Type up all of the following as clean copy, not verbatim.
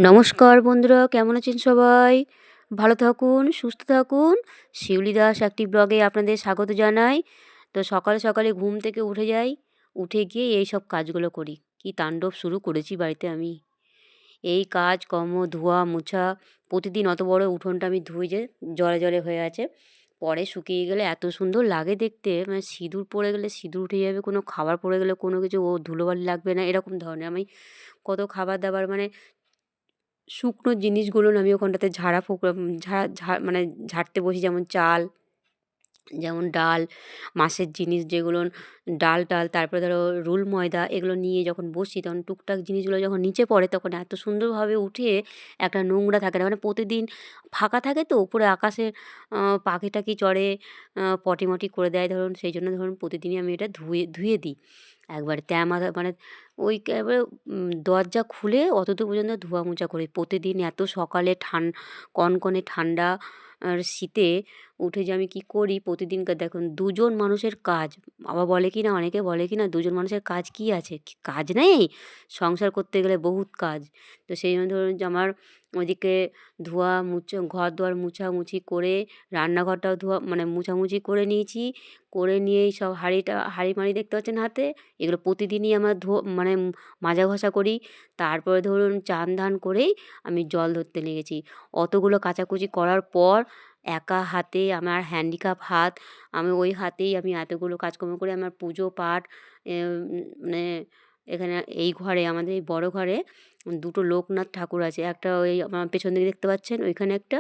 নমস্কার বন্ধুরা, কেমন আছেন সবাই? ভালো থাকুন, সুস্থ থাকুন। শিউলি দাস একটি ব্লগে আপনাদের স্বাগত জানাই। তো সকালে সকালে ঘুম থেকে উঠে যাই, উঠে গিয়ে এই সব কাজগুলো করি। কি তাণ্ডব শুরু করেছি বাড়িতে আমি! এই কাজ কর্ম, ধোয়া মোছা, প্রতিদিন অত বড় উঠোনটা আমি ধুই যে জলে জলে হয়ে আছে। পরে শুকিয়ে গেলে এত সুন্দর লাগে দেখতে, মানে সিঁদুর পড়ে গেলে সিঁদুর উঠে যাবে, কোনো খাবার পড়ে গেলে কোনো কিছু ধুলোবালি লাগবে না, এরকম ধরনের। আমি কত খাবার দাবার মানে শুকনো জিনিসগুলো আমি ওখানটাতে ঝাড়া ফোকরা ঝাড়া মানে ঝাড়তে বসি, যেমন চাল, যেমন ডাল, মাসের জিনিস যেগুলো, ডাল-টাল, তারপরে ধরো রুল ময়দা, এগুলো নিয়ে যখন বসি তখন টুকটাক জিনিসগুলো যখন নিচে পড়ে তখন এত সুন্দরভাবে উঠে একটা নোংরা থাকে না। মানে প্রতিদিন ফাঁকা থাকে তো, উপরে আকাশের পাখি-টাখি চড়ে, পটি-মটি করে দেয় ধরুন, সেই জন্য ধরুন প্রতিদিনই আমি এটা ধুয়ে ধুয়ে দিই। একবারে তেমাথা মানে ওই একেবারে দরজা খুলে অতদূর পর্যন্ত ধোয়া মোছা করি। প্রতিদিন এত সকালে কনকনে ঠান্ডা আর শীতে উঠে যে আমি কী করি প্রতিদিনকার দেখুন ২ জন মানুষের কাজ। আবার বলে কি না, অনেকে বলে কি না ২ জন মানুষের কাজ কী আছে? কাজ নেই? সংসার করতে গেলে বহুত কাজ। তো সেই জন্য ধরুন যে আমার ওইদিকে ধোয়া মুছা, ঘর-দুয়ার মুছামুছি করে, রান্নাঘরটাও ধোয়া মানে মুছামুছি করে নিয়েছি। করে নিয়েই সব হাঁড়ি-মাড়ি দেখতে পাচ্ছেন হাতে, এগুলো প্রতিদিনই আমার মানে মাজা ঘষা করি। তারপরে ধরুন চান-ধান করেই আমি জল ধরতে লেগেছি। অতগুলো কাচাকুচি করার পর একা হাতে, আমার হ্যান্ডিক্যাপ হাত, আমি ওই হাতেই আমি এতগুলো কাজকর্ম করি। আমার পুজো পাঠ, মানে এখানে এই ঘরে, আমাদের এই বড় ঘরে ২ টো লোকনাথ ঠাকুর আছে। একটা ওই আমার পেছন দিকে দেখতে পাচ্ছেন ওইখানে একটা,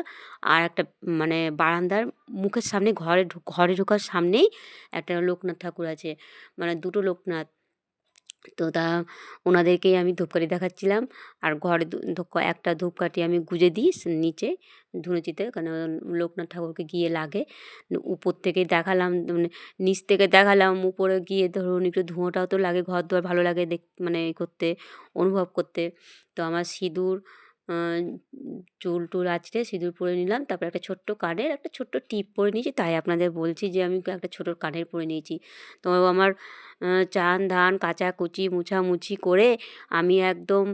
আর একটা মানে বারান্দার মুখের সামনে, ঘরে ঢোকার সামনেই একটা লোকনাথ ঠাকুর আছে। মানে ২ টো লোকনাথ। তো ওনাদেরকেই আমি ধূপকাঠি দেখাচ্ছিলাম। আর ঘরে একটা ধূপকাঠি আমি গুঁজে দিই নিচে ধুনুচিতে, কারণ লোকনাথ ঠাকুরকে গিয়ে লাগে। উপর থেকে দেখালাম, মানে নিচ থেকে দেখালাম, উপরে গিয়ে ধরুন একটু ধোঁয়াটাও তো লাগে, ঘর-দুয়ার ভালো লাগে মানে করতে, অনুভব করতে। তো আমার সিঁদুর, আ চুল-টুল আঁচড়ে সিঁদুর পরে নিলাম। তারপরে একটা ছোট্ট কানের একটা ছোট্ট টিপ পরে নিয়েছি। তাই আপনাদের বলছি যে আমি একটা ছোট কানের পরে নিয়েছি। তো আমার চান-ধান, কাচাকুচি, মুছামুছি করে আমি একদম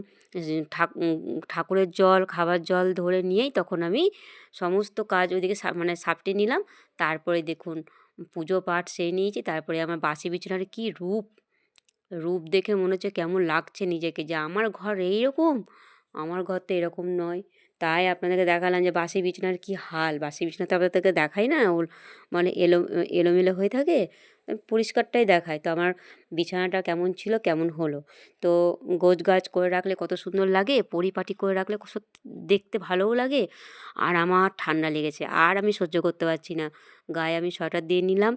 ঠাকুরের জল, খাবার জল ধরে নিয়েই তখন আমি সমস্ত কাজ ওইদিকে মানে সাপটে নিলাম। তারপরে দেখুন পুজো পাঠ সেরে নিয়েছি। তারপরে আমার বাসি বিছানার কী রূপ দেখে মনে হচ্ছে কেমন লাগছে নিজেকে, যে আমার ঘর এইরকম? আমার ঘর তো এরকম নয়। তাই আপনাদেরকে দেখালাম যে বাসি বিছানার কী হাল। বাসি বিছানা তো আপনাদেরকে দেখাই না, মানে এলোমেলো হয়ে থাকে। পরিষ্কারটাই দেখাই। তো আমার বিছানাটা কেমন ছিল, কেমন হলো। তো গোছগাছ করে রাখলে কত সুন্দর লাগে, পরিপাটি করে রাখলে দেখতে ভালোও লাগে। আর আমার ঠান্ডা লেগেছে, আর আমি সহ্য করতে পারছি না। গায়ে আমি সোয়েটার দিয়ে নিলাম।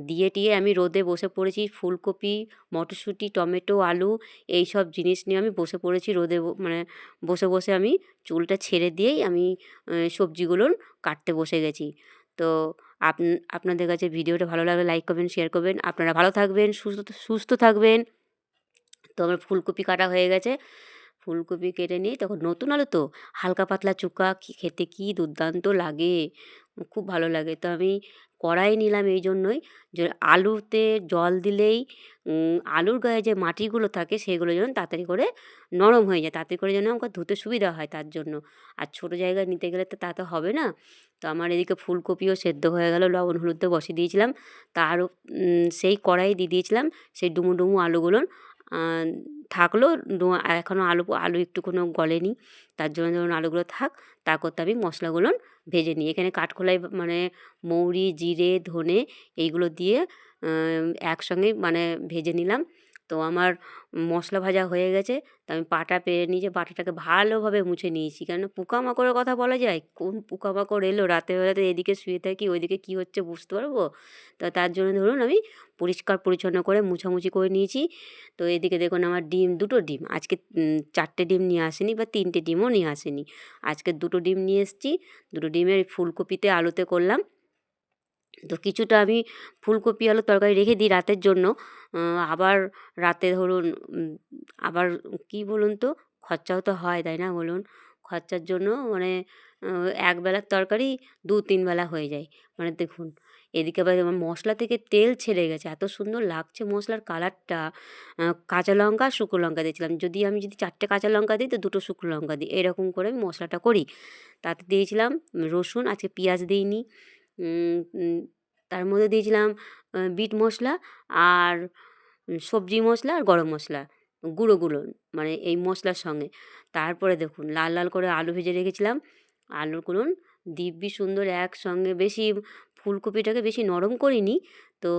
দিয়ে-টিয়ে আমি রোদে বসে পড়েছি। ফুলকপি, মটরশুঁটি, টমেটো, আলু, এই সব জিনিস নিয়ে আমি বসে পড়েছি রোদে, মানে বসে আমি চুলটা ছেড়ে দিয়েই আমি সবজিগুলো কাটতে বসে গেছি। তো আপনাদের কাছে ভিডিওটা ভালো লাগলে লাইক করবেন, শেয়ার করবেন। আপনারা ভালো থাকবেন, সুস্থ থাকবেন। তো আমার ফুলকপি কাটা হয়ে গেছে। ফুলকপি কেটে নিই, তখন নতুন আলু তো হালকা পাতলা চোখা, খেতে কী দুর্দান্ত লাগে, খুব ভালো লাগে। তো আমি কড়াই নিলাম এই জন্যই যে আলুতে জল দিলেই আলুর গায়ে যে মাটিগুলো থাকে সেগুলো যেন তাড়াতাড়ি করে নরম হয়ে যায়, তাড়াতাড়ি করে যেন আমাকে ধুতে সুবিধা হয় তার জন্য। আর ছোটো জায়গায় নিতে গেলে তো তা তো হবে না। তো আমার এদিকে ফুলকপিও সেদ্ধ হয়ে গেল, লবণ হলুদ দিয়ে বসিয়ে দিয়েছিলাম। তারও সেই কড়াই দিয়ে দিয়েছিলাম সেই ডুমো ডুমো আলুগুলো। আ থাকলো, এখনও আলু একটুকুনও গলেনি। তার জন্য ধরুন আলুগুলো থাক, তা করতে আমি মশলাগুলো ভেজে নিই। এখানে কাঠখোলায় মানে মৌরি, জিরে, ধনে এইগুলো দিয়ে একসঙ্গেই মানে ভেজে নিলাম। তো আমার মশলা ভাজা হয়ে গেছে। তো আমি পাটা পেরে নিয়ে পাটাটাকে ভালোভাবে মুছে নিয়েছি। কেননা পোকামাকড়ের কথা বলা যায়? কোন পোকামাকড় এলো রাতের বেলাতে, এদিকে শুয়ে থাকি, ওইদিকে কী হচ্ছে বুঝতে পারবো? তো তার জন্য ধরুন আমি পরিষ্কার পরিচ্ছন্ন করে মুছামুছি করে নিয়েছি। তো এদিকে দেখুন আমার ডিম, ২ টো ডিম আজকে, ৪ টে ডিম নিয়ে আসিনি বা ৩ টে ডিমও নিয়ে আসিনি। আজকে ২ টো ডিম নিয়ে এসেছি। ২ টো ডিমের ফুলকপিতে আলুতে করলাম। তো কিছুটা আমি ফুলকপি আলুর তরকারি রেখে দিই রাতের জন্য। আ আবার রাতে ধরুন আবার কী বলুন তো, খরচাও তো হয়, তাই না বলুন? খরচার জন্য মানে আ একবেলার তরকারি ২-৩ বেলা হয়ে যায়। মানে দেখুন এদিকে আবার আমার মশলা থেকে তেল ছেড়ে গেছে, এত সুন্দর লাগছে মশলার কালারটা। কাঁচা লঙ্কা আর শুকনো লঙ্কা দিয়েছিলাম, আমি যদি 4টে কাঁচা লঙ্কা দিই তো 2টো শুকনো লঙ্কা দিই, এরকম করে আমি মশলাটা করি। তাতে দিয়েছিলাম রসুন, আজকে পেঁয়াজ দিইনি। উম, উম, তার মধ্যে দিয়েছিলাম বিট মশলা আর সবজি মশলা আর গরম মশলা গুঁড়ো, মানে এই মশলার সঙ্গে। তারপরে দেখুন লাল লাল করে আলু ভেজে রেখেছিলাম, আলুগুলো দিব্যি সুন্দর একসঙ্গে, বেশি ফুলকপিটাকে বেশি নরম করিনি। তো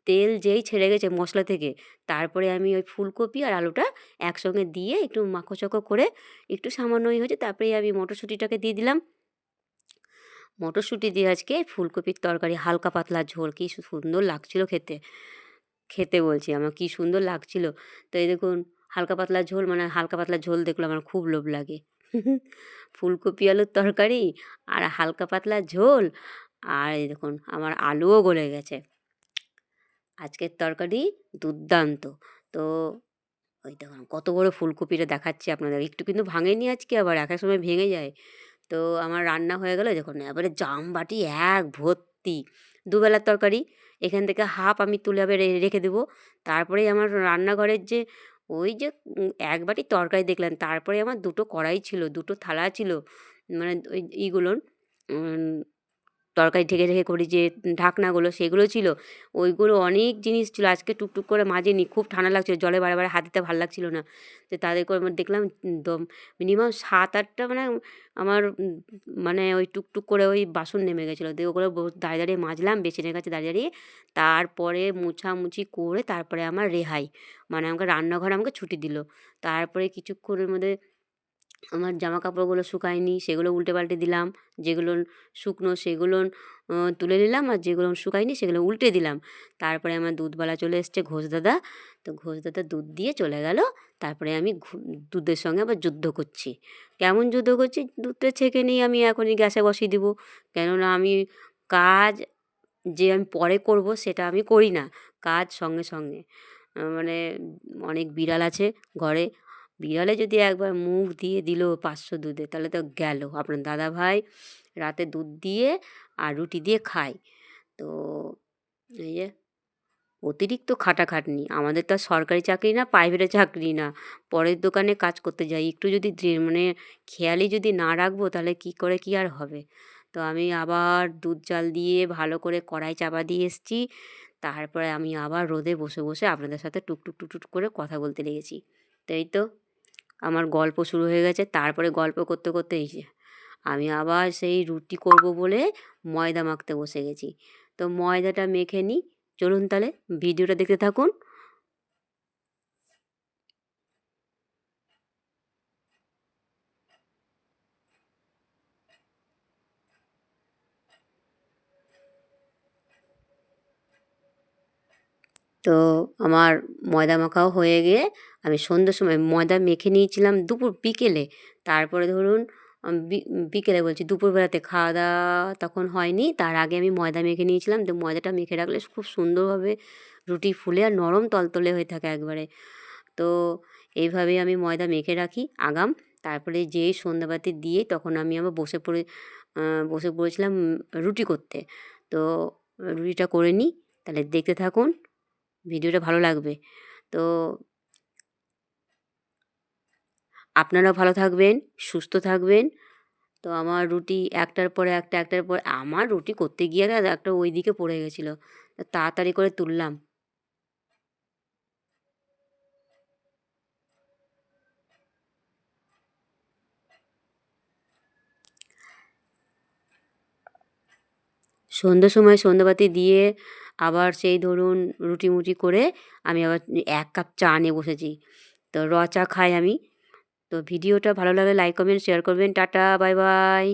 তেল যেই ছেড়ে গেছে মশলা থেকে, তারপরে আমি ওই ফুলকপি আর আলুটা একসঙ্গে দিয়ে একটু মাখো করে, একটু সামান্যই হয়েছে, তারপরে আমি মটরশুঁটিটাকে দিয়ে দিলাম। মটরশুঁটি দিয়ে আজকে ফুলকপির তরকারি, হালকা পাতলা ঝোল, কী সুন্দর লাগছিল খেতে। খেতে বলছি, আমার কী সুন্দর লাগছিল। তো এই দেখুন হালকা পাতলা ঝোল, মানে হালকা পাতলা ঝোল দেখলে আমার খুব লোভ লাগে। ফুলকপি আলুর তরকারি আর হালকা পাতলা ঝোল, আর এই দেখুন আমার আলুও গলে গেছে। আজকের তরকারি দুর্দান্ত। তো ওই দেখুন কত বড় ফুলকপিটা দেখাচ্ছি আপনাদের, একটু কিন্তু ভাঙেনি আজকে, আবার এক এক সময় ভেঙে যায়। তো আমার রান্না হয়ে গেল, দেখুন এবারে জামবাটি এক ভর্তি দুবেলার তরকারি। এখান থেকে হাফ আমি তুলে আবার রেখে দেবো। তারপরেই আমার রান্নাঘরের যে ওই যে এক বাটি তরকারি দেখলেন, তারপরে আমার 2টো কড়াই ছিল, 2টো থালা ছিল, মানে ওই ইগুলোর তরকারি ঢেকে করি যে ঢাকনাগুলো, সেগুলো ছিল। ওইগুলো অনেক জিনিস ছিল, আজকে টুকটুক করে মাজিনি, খুব ঠান্ডা লাগছিল, জলে বারে হাত দিতে ভাল লাগছিল না। তো তাদের করে আমার দেখলাম মিনিমাম 7-8টা, মানে আমার মানে ওই টুকটুক করে ওই বাসন নেমে গেছিলো, দিয়ে ওগুলো দাঁড়িয়ে মাজলাম বেসিনের কাছে দাঁড়িয়ে। তারপরে মুছামুছি করে তারপরে আমার রেহাই, মানে আমাকে রান্নাঘরে আমাকে ছুটি দিল। তারপরে কিছুক্ষণের মধ্যে আমার জামা কাপড়গুলো শুকায়নি, সেগুলো উল্টে পাল্টে দিলাম, যেগুলো শুকনো সেগুলো তুলে নিলাম, আর যেগুলো শুকায়নি সেগুলো উল্টে দিলাম। তারপরে আমার দুধওয়ালা চলে এসছে, ঘোষদাদা। তো ঘোষদাদা দুধ দিয়ে চলে গেল। তারপরে আমি দুধের সঙ্গে আবার যুদ্ধ করছি। কেমন যুদ্ধ করছি, দুধটা ছেঁকে নিয়ে আমি এখনই গ্যাসে বসিয়ে দিব। কেননা আমি কাজ যে আমি পরে করব সেটা আমি করি না, কাজ সঙ্গে সঙ্গে। মানে অনেক বিড়াল আছে ঘরে, বিড়ালে যদি একবার মুখ দিয়ে দিল 500 দুধে, তাহলে তো গেল। আপনার দাদাভাই রাতে দুধ দিয়ে আর রুটি দিয়ে খায়। তো এই যে অতিরিক্ত খাটাখাটনি, আমাদের তো আর সরকারি চাকরি না, প্রাইভেটে চাকরি না, পরের দোকানে কাজ করতে যাই, একটু যদি মানে খেয়ালি যদি না রাখবো তাহলে কী করে কী আর হবে। তো আমি আবার দুধ জাল দিয়ে ভালো করে কড়াই চাপা দিয়ে এসেছি। তারপরে আমি আবার রোদে বসে আপনাদের সাথে টুকটুক করে কথা বলতে লেগেছি। তো এই তো আমার গল্প শুরু হয়ে গেছে। তারপরে গল্প করতে এই যে আমি আবার সেই রুটি করব বলে ময়দা মাখতে বসে গেছি। তো ময়দাটা মেখে নিই, চলুন তাহলে ভিডিওটা দেখতে থাকুন। তো আমার ময়দা মাখাও হয়ে গিয়ে আমি সন্ধ্যের সময় ময়দা মেখে নিয়েছিলাম বিকেলে। তারপরে ধরুন বিকেলে বলছি, দুপুরবেলাতে খাওয়া দাওয়া তখন হয়নি, তার আগে আমি ময়দা মেখে নিয়েছিলাম। তো ময়দাটা মেখে রাখলে খুব সুন্দরভাবে রুটি ফুলে আর নরম তলতলে হয়ে থাকে একবারে। তো এইভাবেই আমি ময়দা মেখে রাখি আগাম। তারপরে যেই সন্ধ্যাবাতি দিয়ে তখন আমি আবার বসে পড়েছিলাম রুটি করতে। তো রুটিটা করে নিই, তাহলে দেখতে থাকুন, ভিডিওটা ভালো লাগবে। তো আপনারাও ভালো থাকবেন, সুস্থ থাকবেন। তো আমার রুটি একটার পর আমার রুটি করতে গিয়ে না একটা ওই দিকে পড়ে গেছিলো, তাড়াতাড়ি করে তুললাম। সন্ধ্যের সময় সন্ধ্যাবাতি দিয়ে আবার সেই ধরুন রুটি মুটি করে আমি আবার 1 কাপ চা নিয়ে বসেছি। তো চা খাই আমি। তো ভিডিওটা ভালো লাগলে লাইক, কমেন্ট, শেয়ার করবেন। Tata, bye bye.